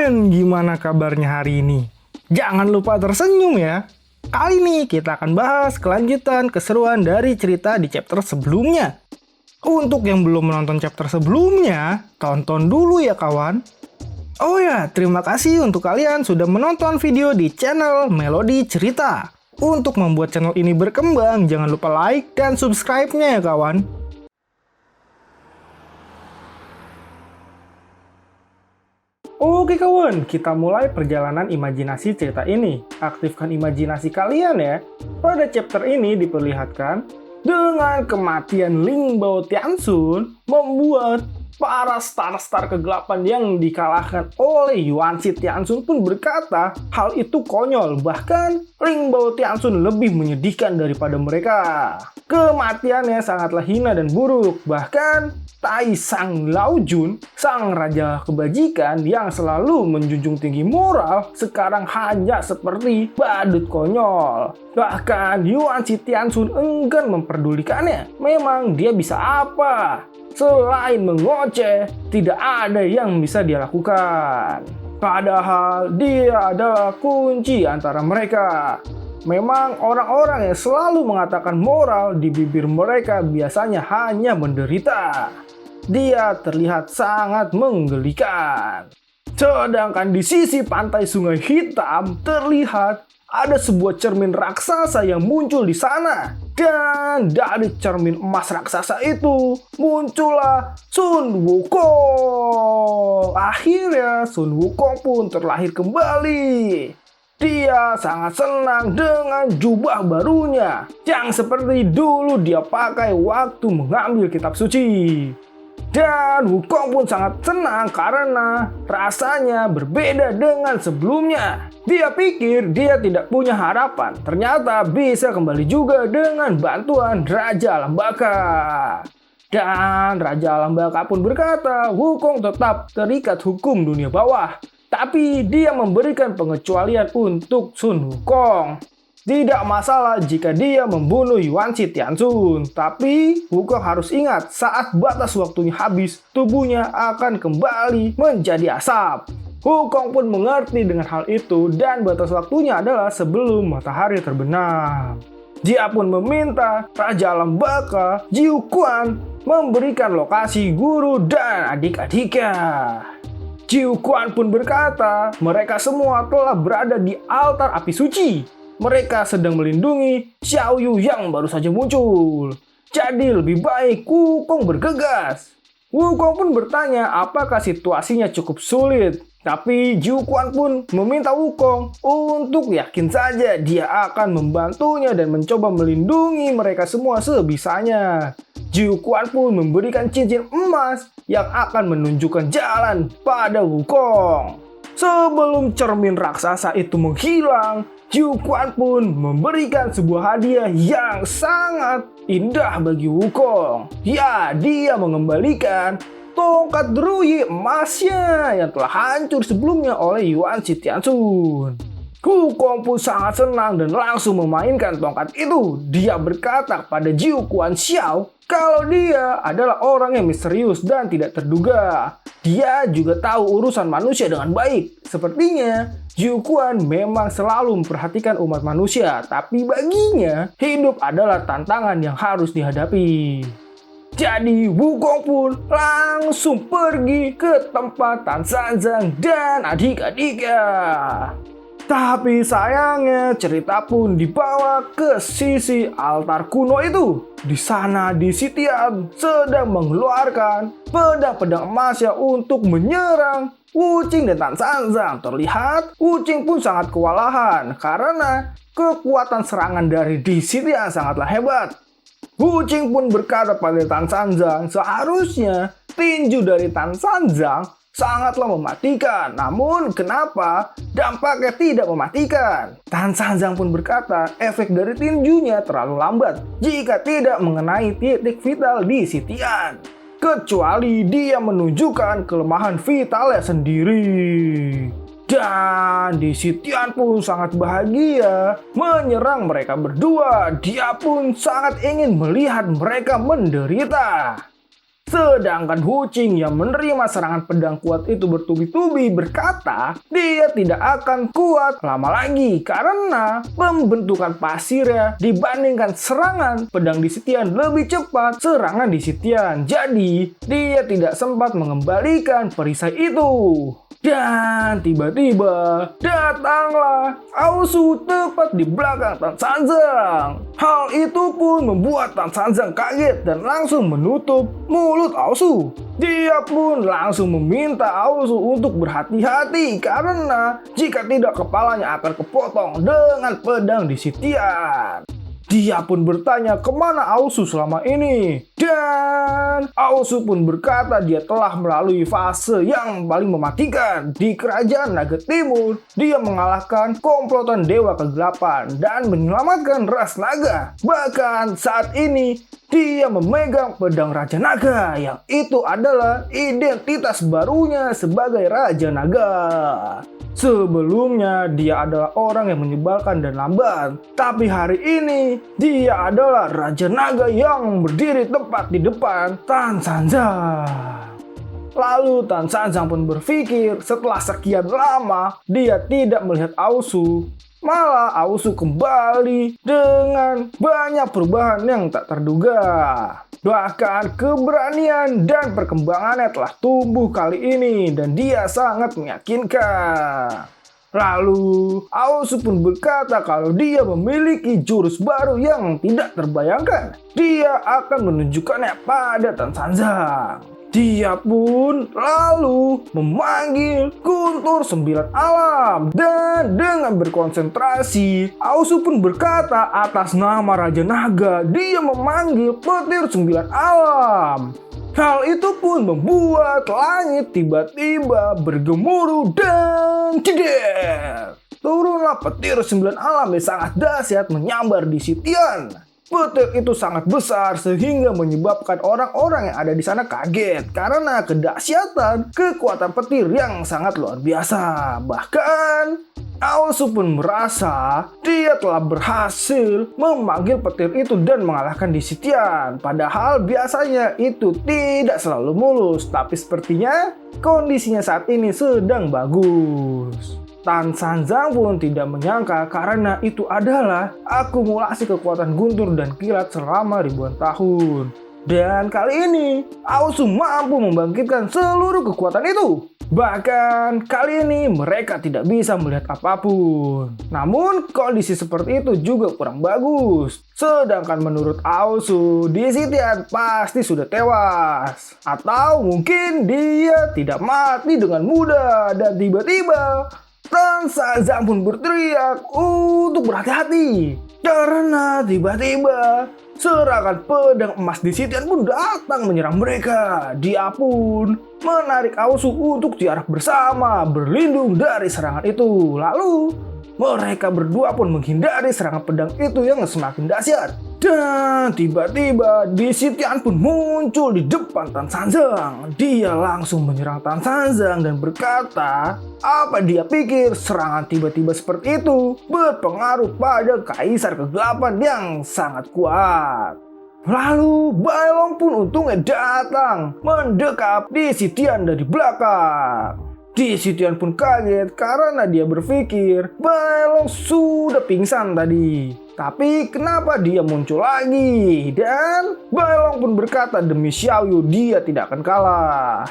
kawan, gimana kabarnya hari ini? Jangan lupa tersenyum ya. Kali ini kita akan bahas kelanjutan keseruan dari cerita di chapter sebelumnya. Untuk yang belum menonton chapter sebelumnya, tonton dulu ya kawan. Oh ya, terima kasih untuk kalian sudah menonton video di channel Melody Cerita. Untuk membuat channel ini berkembang, jangan lupa like dan subscribe-nya ya kawan. Oke kawan, kita mulai perjalanan imajinasi cerita ini. Aktifkan imajinasi kalian ya. Pada chapter ini diperlihatkan, dengan kematian Ling Bao Tianxun membuat para star-star kegelapan yang dikalahkan oleh Yuan Shi Tianxun pun berkata hal itu konyol. Bahkan Ling Bao Tianxun lebih menyedihkan daripada mereka. Kematiannya sangatlah hina dan buruk. Bahkan Tai Sang Lao Jun, sang raja kebajikan yang selalu menjunjung tinggi moral, sekarang hanya seperti badut konyol. Bahkan Yuan Shi Tianxun enggan memperdulikannya. Memang dia bisa apa? Selain mengoceh, tidak ada yang bisa dia lakukan. Padahal dia adalah kunci antara mereka. Memang orang-orang yang selalu mengatakan moral di bibir mereka biasanya hanya menderita. Dia terlihat sangat menggelikan. Sedangkan di sisi pantai Sungai Hitam terlihat ada sebuah cermin raksasa yang muncul di sana. Dan dari cermin emas raksasa itu muncullah Sun Wukong. Akhirnya Sun Wukong pun terlahir kembali. Dia sangat senang dengan jubah barunya yang seperti dulu dia pakai waktu mengambil kitab suci. Dan Wukong pun sangat senang karena rasanya berbeda dengan sebelumnya. Dia pikir dia tidak punya harapan, ternyata bisa kembali juga dengan bantuan Raja Alam Baka. Dan Raja Alam Baka pun berkata Wukong tetap terikat hukum dunia bawah. Tapi dia memberikan pengecualian untuk Sun Wukong. Tidak masalah jika dia membunuh Yuan Shi Tianxun. Tapi Wukong harus ingat saat batas waktunya habis, tubuhnya akan kembali menjadi asap. Wukong pun mengerti dengan hal itu dan batas waktunya adalah sebelum matahari terbenam. Dia pun meminta Raja Alam Baka, Jiu Quan, memberikan lokasi guru dan adik-adiknya. Jiu Quan pun berkata, mereka semua telah berada di altar api suci. Mereka sedang melindungi Xiao Yu yang baru saja muncul. Jadi lebih baik Wukong bergegas. Wukong pun bertanya apakah situasinya cukup sulit. Tapi Jiu Quan pun meminta Wukong untuk yakin saja dia akan membantunya dan mencoba melindungi mereka semua sebisanya. Jiu Quan pun memberikan cincin emas yang akan menunjukkan jalan pada Wukong. Sebelum cermin raksasa itu menghilang, Jiu Quan pun memberikan sebuah hadiah yang sangat indah bagi Wukong. Ya, dia mengembalikan tongkat Ruyi emasnya yang telah hancur sebelumnya oleh Yuan Shi Tianxun. Wukong pun sangat senang dan langsung memainkan tongkat itu. Dia berkata kepada Jiu Quan Xiao kalau dia adalah orang yang misterius dan tidak terduga. Dia juga tahu urusan manusia dengan baik. Sepertinya Jiu Quan memang selalu memperhatikan umat manusia, tapi baginya hidup adalah tantangan yang harus dihadapi. Jadi Wukong pun langsung pergi ke tempat Tan Sanzang dan adik-adiknya. Tapi sayangnya cerita pun dibawa ke sisi altar kuno itu. Di sana Di Sitian sedang mengeluarkan pedang-pedang emasnya untuk menyerang Wuqing dan Tan Sanzang. Terlihat Wuqing pun sangat kewalahan karena kekuatan serangan dari Di Sitian sangatlah hebat. Wuqing pun berkata pada Tan Sanzang seharusnya tinju dari Tan Sanzang sangatlah mematikan. Namun kenapa dampaknya tidak mematikan? Tan Sanzang pun berkata efek dari tinjunya terlalu lambat jika tidak mengenai titik vital Di Sitian. Kecuali dia menunjukkan kelemahan vitalnya sendiri. Dan Di Sitian pun sangat bahagia menyerang mereka berdua. Dia pun sangat ingin melihat mereka menderita. Sedangkan Huqing yang menerima serangan pedang kuat itu bertubi-tubi berkata dia tidak akan kuat lama lagi karena pembentukan pasirnya dibandingkan serangan pedang di Sitian lebih cepat serangan di Sitian. Jadi dia tidak sempat mengembalikan perisai itu. Dan tiba-tiba datanglah Aosu tepat di belakang Tan Sanzang. Hal itu pun membuat Tan Sanzang kaget dan langsung menutup mulut Aosu. Dia pun langsung meminta Aosu untuk berhati-hati karena jika tidak kepalanya akan kepotong dengan pedang di Sitian. Dia pun bertanya kemana Aosu selama ini. Dan Aosu pun berkata dia telah melalui fase yang paling mematikan di kerajaan Naga Timur. Dia mengalahkan komplotan Dewa Kegelapan dan menyelamatkan ras naga. Bahkan saat ini dia memegang pedang Raja Naga yang itu adalah identitas barunya sebagai Raja Naga. Sebelumnya dia adalah orang yang menyebalkan dan lambat, tapi hari ini dia adalah Raja Naga yang berdiri tepat di depan Tan Sanzang. Lalu Tan Sanzang pun berpikir setelah sekian lama dia tidak melihat Aosu. Malah Aosu kembali dengan banyak perubahan yang tak terduga. Bahkan keberanian dan perkembangannya telah tumbuh kali ini dan dia sangat meyakinkan. Lalu Aosu pun berkata kalau dia memiliki jurus baru yang tidak terbayangkan. Dia akan menunjukkannya pada Tan Sanzang. Dia pun lalu memanggil Guntur 9 Alam dan dengan berkonsentrasi Aosu pun berkata atas nama Raja Naga dia memanggil petir 9 Alam. Hal itu pun membuat langit tiba-tiba bergemuruh dan jeder. Turunlah petir 9 Alam yang sangat dahsyat menyambar di Sitian. Petir itu sangat besar sehingga menyebabkan orang-orang yang ada di sana kaget karena kedahsyatan kekuatan petir yang sangat luar biasa. Bahkan Aosu pun merasa dia telah berhasil memanggil petir itu dan mengalahkan di Sitian. Padahal biasanya itu tidak selalu mulus, tapi sepertinya kondisinya saat ini sedang bagus. Tan Sanzang pun tidak menyangka karena itu adalah akumulasi kekuatan guntur dan kilat selama ribuan tahun. Dan kali ini Aosu mampu membangkitkan seluruh kekuatan itu. Bahkan kali ini mereka tidak bisa melihat apapun. Namun kondisi seperti itu juga kurang bagus. Sedangkan menurut Aosu, di Sitian pasti sudah tewas. Atau mungkin dia tidak mati dengan mudah dan tiba-tiba Tan Sanzang pun berteriak untuk berhati-hati karena tiba-tiba serangan pedang emas di Sitian pun datang menyerang mereka. Dia pun menarik Aosu untuk diarak bersama berlindung dari serangan itu. Lalu mereka berdua pun menghindari serangan pedang itu yang semakin dahsyat. Dan tiba-tiba di Sitian pun muncul di depan Tan Sanzang. Dia langsung menyerang Tan Sanzang dan berkata, apa dia pikir serangan tiba-tiba seperti itu berpengaruh pada Kaisar Kegelapan yang sangat kuat. Lalu Baelong pun untungnya datang mendekat di Sitian dari belakang. Di Sitian pun kaget karena dia berpikir Baelong sudah pingsan tadi. Tapi kenapa dia muncul lagi? Dan Baelong pun berkata demi Xiaoyu dia tidak akan kalah.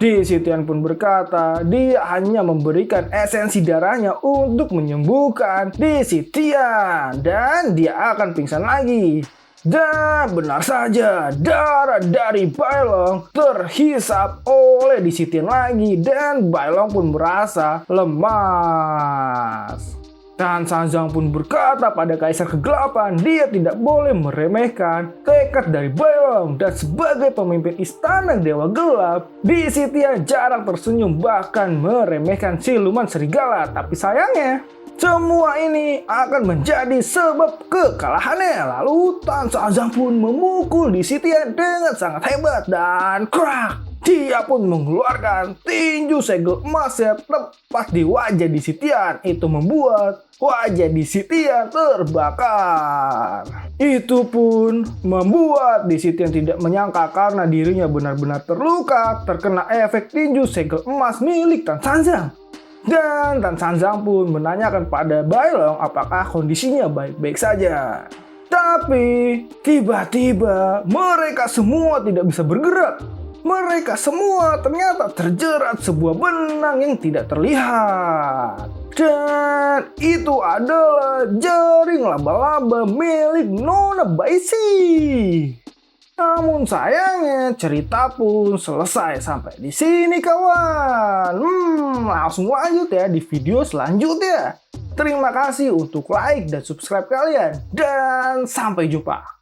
Di Sitian pun berkata dia hanya memberikan esensi darahnya untuk menyembuhkan di Sitian. Dan dia akan pingsan lagi. Dan benar saja, darah dari Baelong terhisap oleh di Sitian lagi dan Baelong pun merasa lemas. Tan Sanzang pun berkata pada Kaisar Kegelapan dia tidak boleh meremehkan tekad dari Baelong dan sebagai pemimpin istana Dewa Gelap, di Sitian jarang tersenyum bahkan meremehkan siluman serigala. Tapi sayangnya semua ini akan menjadi sebab kekalahannya. Lalu Tan Sanzang pun memukul di Sitian dengan sangat hebat dan krak. Dia pun mengeluarkan tinju segel emasnya tepat di wajah di Sitian. Itu membuat wajah di Sitian terbakar. Itu pun membuat di Sitian tidak menyangka karena dirinya benar-benar terluka terkena efek tinju segel emas milik Tan Sanzang. Dan Tan Sanzang pun menanyakan pada Bailong apakah kondisinya baik-baik saja. Tapi tiba-tiba mereka semua tidak bisa bergerak. Mereka semua ternyata terjerat sebuah benang yang tidak terlihat. Dan itu adalah jaring laba-laba milik Nona Baisi. Namun sayangnya cerita pun selesai sampai di sini kawan. Langsung lanjut ya di video selanjutnya. Terima kasih untuk like dan subscribe kalian. Dan sampai jumpa.